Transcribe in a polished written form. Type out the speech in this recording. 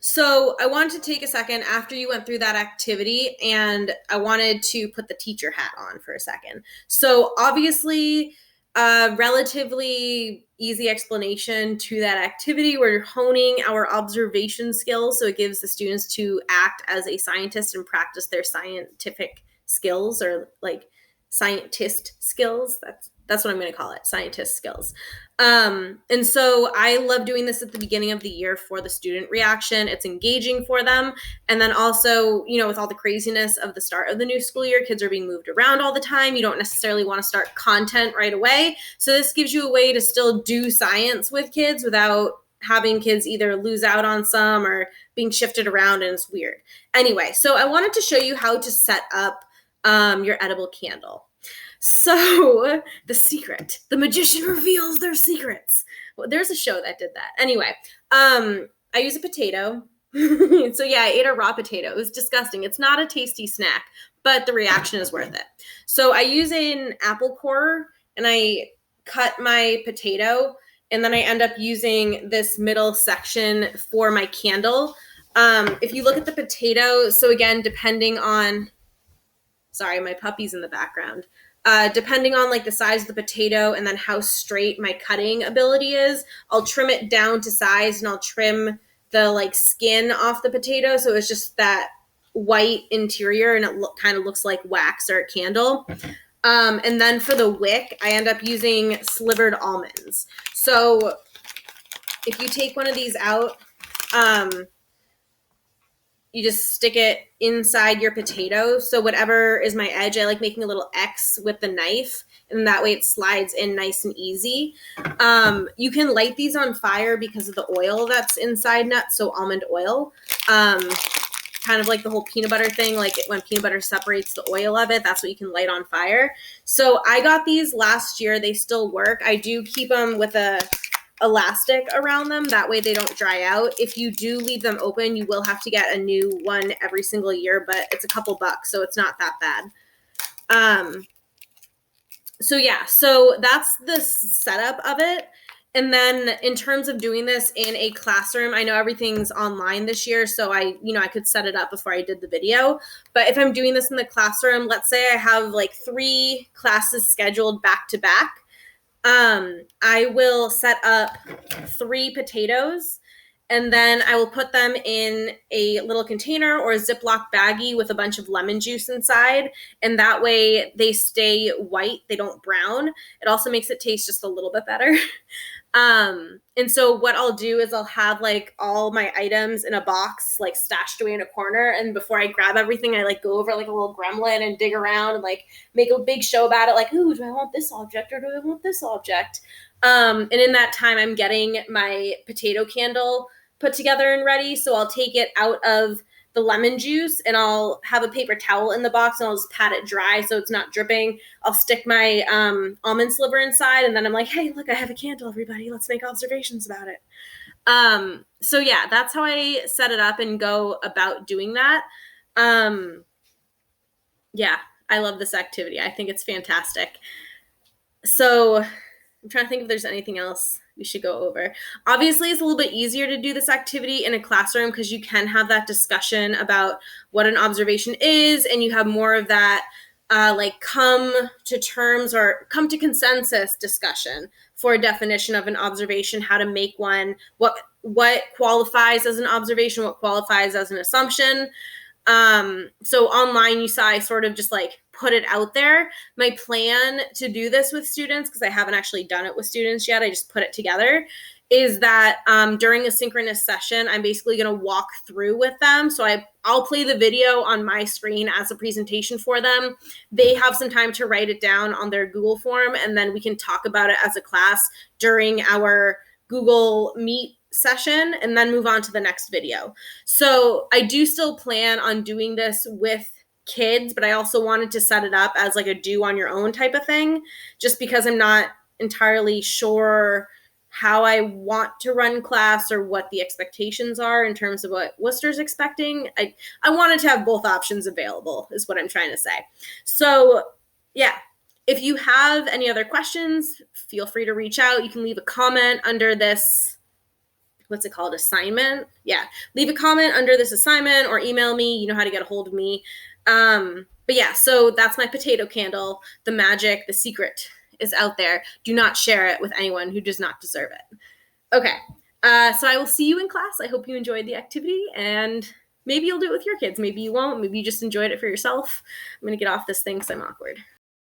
So I wanted to take a second after you went through that activity, and I wanted to put the teacher hat on for a second. So obviously, relatively easy explanation to that activity. We're honing our observation skills, so it gives the students to act as a scientist and practice their scientific skills, or like scientist skills. That's what I'm going to call it, scientist skills. And so I love doing this at the beginning of the year for the student reaction. It's engaging for them. And then also, with all the craziness of the start of the new school year, kids are being moved around all the time. You don't necessarily want to start content right away. So this gives you a way to still do science with kids without having kids either lose out on some or being shifted around, and it's weird. Anyway, so I wanted to show you how to set up your edible candle. So the secret, the magician reveals their secrets. Well, there's a show that did that. Anyway, I use a potato. So yeah, I ate a raw potato. It was disgusting. It's not a tasty snack, but the reaction is worth it. So I use an apple core and I cut my potato, and then I end up using this middle section for my candle. If you look at the potato, so again, depending on, sorry, my puppy's in the background. Depending on like the size of the potato and then how straight my cutting ability is, I'll trim it down to size, and I'll trim the like skin off the potato, so it's just that white interior, and it kind of looks like wax or a candle. And then for the wick, I end up using slivered almonds. So if you take one of these out, you just stick it inside your potato. So whatever is my edge, I like making a little X with the knife, and that way it slides in nice and easy. You can light these on fire because of the oil that's inside nuts, so almond oil. Kind of like the whole peanut butter thing, like when peanut butter separates the oil of it, that's what you can light on fire. So I got these last year. They still work. I do keep them with a elastic around them, that way they don't dry out. If you do leave them open, you will have to get a new one every single year, but it's a couple bucks, so it's not that bad. So yeah, so that's the setup of it. And then in terms of doing this in a classroom, I know everything's online this year, so I could set it up before I did the video. But if I'm doing this in the classroom, let's say I have like 3 classes scheduled back to back, I will set up 3 potatoes, and then I will put them in a little container or a Ziploc baggie with a bunch of lemon juice inside. And that way they stay white, they don't brown. It also makes it taste just a little bit better. And so what I'll do is I'll have like all my items in a box, like stashed away in a corner. And before I grab everything, I like go over like a little gremlin and dig around and like make a big show about it. Like, ooh, do I want this object or do I want this object? And in that time, I'm getting my potato candle put together and ready. So I'll take it out of the lemon juice, and I'll have a paper towel in the box, and I'll just pat it dry so it's not dripping. I'll stick my almond sliver inside, and then I'm like, hey, look, I have a candle, everybody. Let's make observations about it. So yeah, that's how I set it up and go about doing that. Yeah, I love this activity. I think it's fantastic. So I'm trying to think if there's anything else we should go over. Obviously, it's a little bit easier to do this activity in a classroom because you can have that discussion about what an observation is, and you have more of that like come to terms or come to consensus discussion for a definition of an observation, how to make one, what qualifies as an observation, what qualifies as an assumption. So online, you saw I sort of just like put it out there. My plan to do this with students, because I haven't actually done it with students yet, I just put it together, is that during a synchronous session, I'm basically going to walk through with them. So I'll play the video on my screen as a presentation for them. They have some time to write it down on their Google form, and then we can talk about it as a class during our Google Meet session, and then move on to the next video. So I do still plan on doing this with kids, but I also wanted to set it up as like a do on your own type of thing, just because I'm not entirely sure how I want to run class or what the expectations are in terms of what Worcester's expecting. I wanted to have both options available is what I'm trying to say. So yeah, if you have any other questions, feel free to reach out. You can leave a comment under this what's it called? Assignment. Yeah. Leave a comment under this assignment or email me. You know how to get a hold of me. But yeah, so that's my potato candle. The magic, the secret is out there. Do not share it with anyone who does not deserve it. Okay. So I will see you in class. I hope you enjoyed the activity, and maybe you'll do it with your kids. Maybe you won't. Maybe you just enjoyed it for yourself. I'm going to get off this thing because I'm awkward.